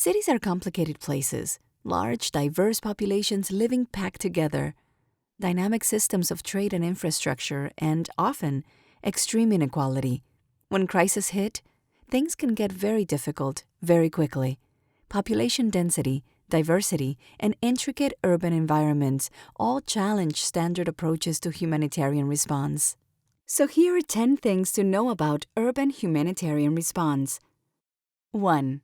Cities are complicated places, large, diverse populations living packed together, dynamic systems of trade and infrastructure, and often extreme inequality. When crises hit, things can get very difficult very quickly. Population density, diversity, and intricate urban environments all challenge standard approaches to humanitarian response. So here are 10 things to know about urban humanitarian response. 1.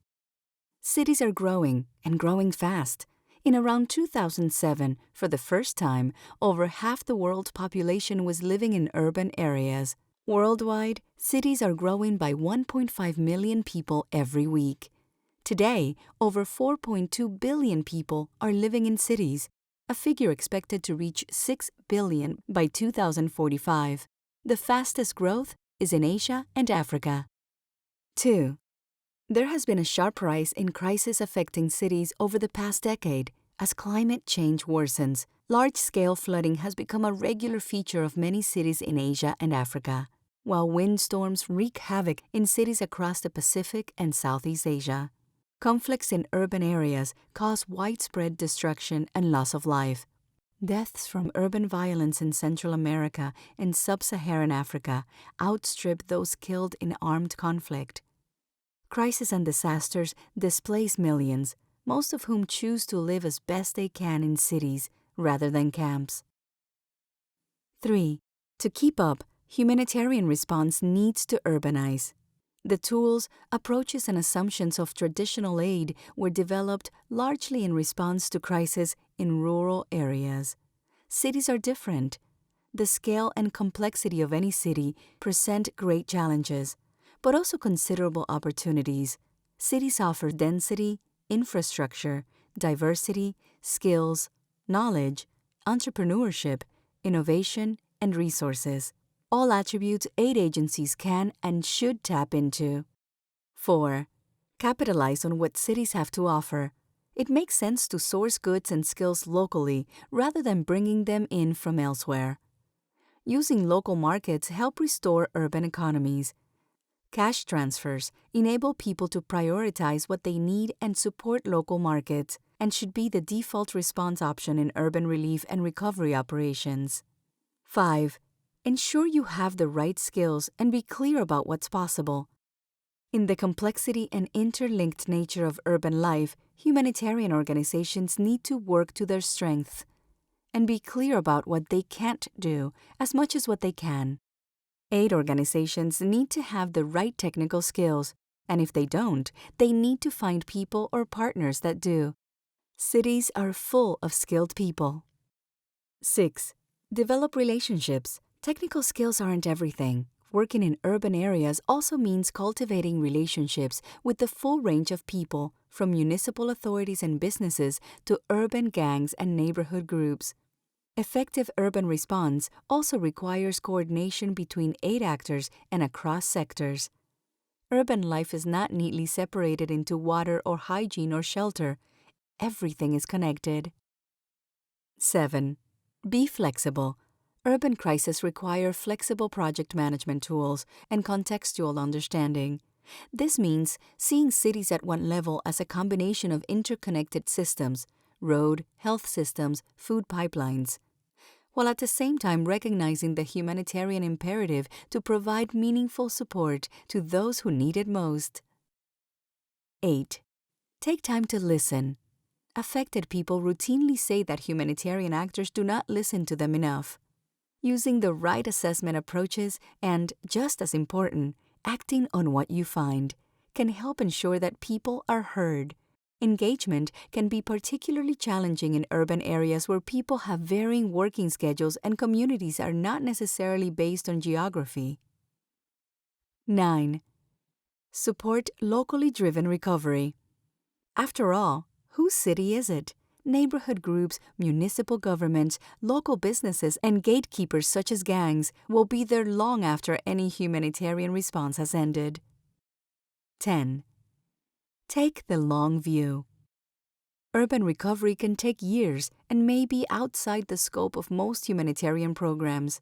Cities are growing, and growing fast. In around 2007, for the first time, over half the world's population was living in urban areas. Worldwide, cities are growing by 1.5 million people every week. Today, over 4.2 billion people are living in cities, a figure expected to reach 6 billion by 2045. The fastest growth is in Asia and Africa. 2. There has been a sharp rise in crises affecting cities over the past decade. As climate change worsens, large-scale flooding has become a regular feature of many cities in Asia and Africa, while windstorms wreak havoc in cities across the Pacific and Southeast Asia. Conflicts in urban areas cause widespread destruction and loss of life. Deaths from urban violence in Central America and Sub-Saharan Africa outstrip those killed in armed conflict. Crises and disasters displace millions, most of whom choose to live as best they can in cities rather than camps. 3. To keep up, humanitarian response needs to urbanize. The tools, approaches, and assumptions of traditional aid were developed largely in response to crises in rural areas. Cities are different. The scale and complexity of any city present great challenges, but also considerable opportunities. Cities offer density, infrastructure, diversity, skills, knowledge, entrepreneurship, innovation, and resources. All attributes aid agencies can and should tap into. 4. Capitalize on what cities have to offer. It makes sense to source goods and skills locally rather than bringing them in from elsewhere. Using local markets help restore urban economies. Cash transfers enable people to prioritize what they need and support local markets, and should be the default response option in urban relief and recovery operations. 5. Ensure you have the right skills and be clear about what's possible. In the complexity and interlinked nature of urban life, humanitarian organizations need to work to their strengths and be clear about what they can't do as much as what they can. Aid organizations need to have the right technical skills, and if they don't, they need to find people or partners that do. Cities are full of skilled people. 6. Develop relationships. Technical skills aren't everything. Working in urban areas also means cultivating relationships with the full range of people, from municipal authorities and businesses to urban gangs and neighborhood groups. Effective urban response also requires coordination between aid actors and across sectors. Urban life is not neatly separated into water or hygiene or shelter. Everything is connected. 7. Be flexible. Urban crises require flexible project management tools and contextual understanding. This means seeing cities at one level as a combination of interconnected systems, road, health systems, food pipelines, while at the same time recognizing the humanitarian imperative to provide meaningful support to those who need it most. 8. Take time to listen. Affected people routinely say that humanitarian actors do not listen to them enough. Using the right assessment approaches and, just as important, acting on what you find can help ensure that people are heard. Engagement can be particularly challenging in urban areas where people have varying working schedules and communities are not necessarily based on geography. 9. Support locally driven recovery. After all, whose city is it? Neighborhood groups, municipal governments, local businesses, and gatekeepers such as gangs will be there long after any humanitarian response has ended. 10. Take the long view. Urban recovery can take years and may be outside the scope of most humanitarian programs.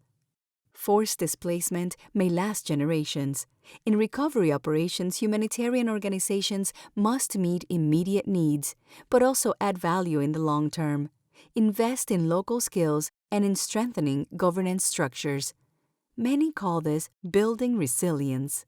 Forced displacement may last generations. In recovery operations, humanitarian organizations must meet immediate needs, but also add value in the long term. Invest in local skills and in strengthening governance structures. Many call this building resilience.